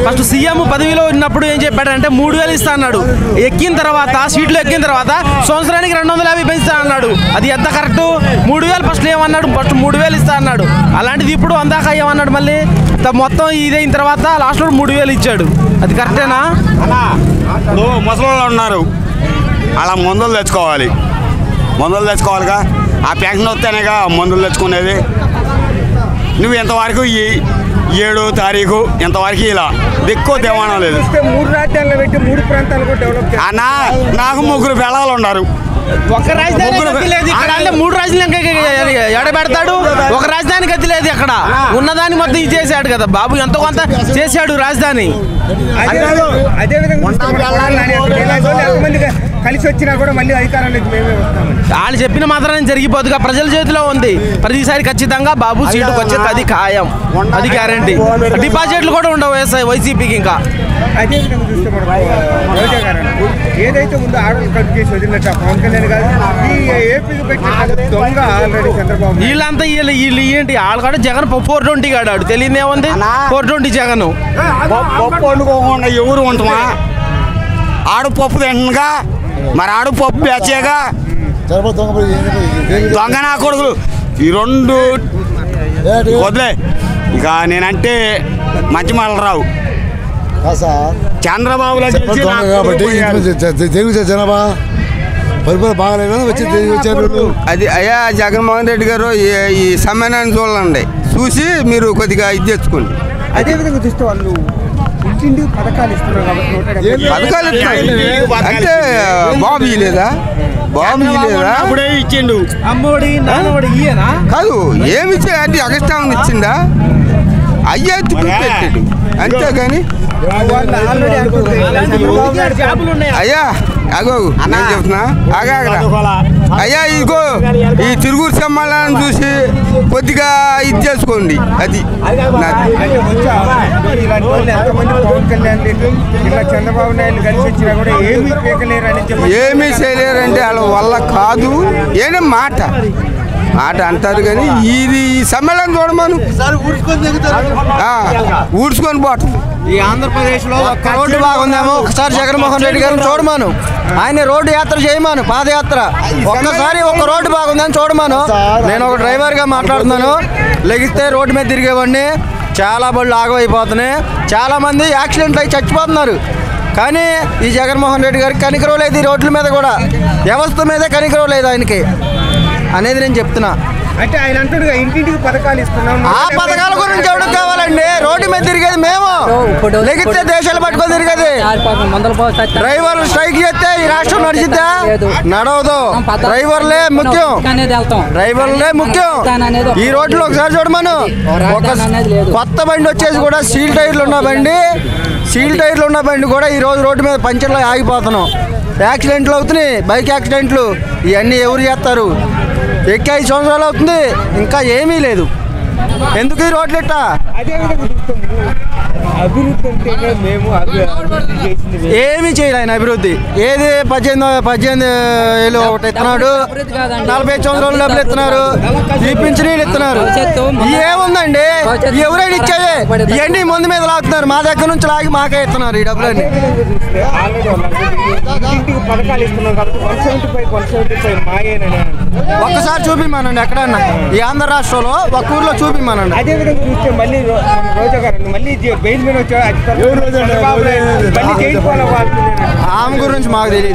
First CM పదవిలో ఉన్నప్పుడు ఏం చెప్పాడంటే 3000 ఇస్తా అన్నాడు. ఎక్కిన తర్వాత సీట్లు ఎక్కిన తర్వాత సంవత్సరానికి 250 పెంచుతా అన్నాడు. అది ఎంత కరెక్ట్? 3000 ఫస్ట్ ఏమన్నాడు? ఫస్ట్ 3000 ఇస్తా అన్నాడు. అలాంటిది ఇప్పుడు అందాక ఏమన్నాడు? మళ్ళీ మొత్తం ఇదైన తర్వాత లాస్ట్లో 3000 ఇచ్చాడు. అది కరెక్టేనా? ఇప్పుడు ముసలోళ్ళు ఉన్నారు, అలా మందులు తెచ్చుకోవాలిగా. ఆ పెన్షన్ వస్తేనేగా మందులు తెచ్చుకునేది. నువ్వు ఎంతవరకు ఈ 7వ తారీఖు ఇంతవరకు ఇలా దిక్కు దేవాణం లేదు. 3 రాజ్యాల్లో పెట్టి 3 ప్రాంతాలు కూడా డెవలప్ అన్నా, నాకు 3 పిల్లలు ఉన్నారు. ఒక రాజధాని గతి లేదు ఇక్కడ. అంటే 3 రాజధానులు ఎడబెడతాడు. ఒక రాజధాని గతి లేదు ఇక్కడ. ఉన్నదాన్ని మొత్తం ఇది చేశాడు కదా బాబు, ఎంతో కొంత చేశాడు రాజధాని. కలిసి వచ్చినా కూడా మళ్ళీ అధికారంలోకి మేమే వస్తామని వాళ్ళు చెప్పిన మాత్రం జరిగిపోదుగా. ప్రజల చేతిలో ఉంది. ప్రతిసారి ఖచ్చితంగా బాబు సీటుకు వచ్చేది అది ఖాయం, అది గ్యారంటీ. డిపాజిట్లు కూడా ఉండవు వైసీపీకి. ఇంకా అదేవిధంగా చూస్తే మనం రోజా గారు ఏదైతే ఉందో ఆడలు కట్ చేసి వదిలినట్టు పవన్ కళ్యాణ్ గారు ఈ ఏపీకి పెట్టిన దొంగ ఆల్రెడీ చంద్రబాబు. వీళ్ళంతా వీళ్ళు ఏంటి? వాళ్ళు కూడా జగన్ 420 కాడాడు. తెలియదు ఏముంది? 420 జగన్. పప్పు వండుకోకుండా ఎవరు ఉంటామా? ఆడు పప్పు తింటుగా, మరి ఆడు పప్పు బేచేగా. దొంగ నా కొడుకులు ఈ 2 వదిలే. ఇక నేనంటే మంచి మాటలు రావు. చంద్రబాబు తెలుగు జనాభా పరిపాలన బాగాలేదా వచ్చి అది అయ్యా జగన్మోహన్ రెడ్డి గారు ఈ సమ్మేళనాన్ని చూడండి, చూసి మీరు కొద్దిగా ఇది తెచ్చుకోండి. అదేవిధంగా చూస్తే వాళ్ళు ఇంటింటికి పథకాలు ఇస్తున్నారు కాబట్టి పథకాలు అంటే బాబు ఇలేదా? బాబు ఇలేదా? అప్పుడే ఇచ్చిండు. అమ్మఒడి నాన్నఒడి ఇయ్యనా? కాదు, ఏమి ఇచ్చే అంటే అగస్టాం ఇచ్చిందా? అయ్యా పెట్టాడు అంతేగాని. అయ్యా అగో నేను చెప్తున్నా, అయ్యా ఇగో ఈ తిరుగురు సమ్మేళనం చూసి కొద్దిగా ఇది చేసుకోండి. అది ఏమీ చేయలేరంటే వాళ్ళ వల్ల కాదు. ఏదో మాట అంటారు కానీ ఇది సమ్మేళనం చూడమను ఊడ్చుకొని పోతుంది. ఈ ఆంధ్రప్రదేశ్లో ఒక్క రోడ్డు బాగుందేమో ఒకసారి జగన్మోహన్ రెడ్డి గారిని చూడమాను. ఆయన రోడ్డు యాత్ర చేయమాను, పాదయాత్ర. ఒక్కసారి ఒక రోడ్డు బాగుందని చూడమాను. నేను ఒక డ్రైవర్గా మాట్లాడుతున్నాను. లెగిస్తే రోడ్డు మీద తిరిగేవాడిని. చాలా బళ్ళు ఆగమైపోతున్నాయి. చాలామంది యాక్సిడెంట్లు అయి చచ్చిపోతున్నారు. కానీ ఈ జగన్మోహన్ రెడ్డి గారికి కనికరం లేదు. ఈ రోడ్ల మీద కూడా వ్యవస్థ మీదే కనికరం లేదు ఆయనకి అనేది నేను చెప్తున్నా. అంటే ఆయన అంటాడు ఇంటింటికి పథకాలు ఇస్తున్నాం. ఆ పథకాల గురించి ఎవరికి కావాలండి? రోడ్డు మీద తిరిగేది మేము, లెగిస్తే దేశాలు పట్టుకొని తిరిగేది. డ్రైవర్లు స్ట్రైక్ చేస్తే ఈ రాష్ట్రం నడిచిద్దా? నడవదు. డ్రైవర్లే ముఖ్యం. ఈ రోడ్లు ఒకసారి చూడమను. ఒక కొత్త బండి వచ్చేసి కూడా సీల్ టైర్లు ఉన్న బండి కూడా ఈ రోజు రోడ్డు మీద పంచర్లో ఆగిపోతున్నాం. యాక్సిడెంట్లు అవుతున్నాయి, బైక్ యాక్సిడెంట్లు. ఇవన్నీ ఎవరు చేస్తారు? ఎక్కి 5 సంవత్సరాలు అవుతుంది, ఇంకా ఏమీ లేదు. ఎందుకు ఈ రోడ్లు ఇట్టా? ఏమీ చేయలే ఆయన అభివృద్ధి. ఏది 18 ఏళ్ళు ఒకటి ఇస్తున్నాడు, 45 సంవత్సరాలు డబ్బులు ఇస్తున్నారు, ఈ పింఛనీళ్ళు ఇస్తున్నారు. ఏముందండి? ఎవరైనా ఇచ్చేది ఇవన్నీ ముందు మీద లాగుతున్నారు. మా దగ్గర నుంచి లాగి మాకే ఇస్తున్నారు ఈ డబ్బులన్నీ. ఒక్కసారి చూపిమానండి ఎక్కడన్నా ఈ ఆంధ్ర రాష్ట్రంలో ఒక ఊర్లో చూపిమానండి. అదేవిధంగా చూస్తే మళ్ళీ రోజా గారు మళ్ళీ బెయిల్ మీద వచ్చాడు. ఆమె గురించి మాకు తెలియదు.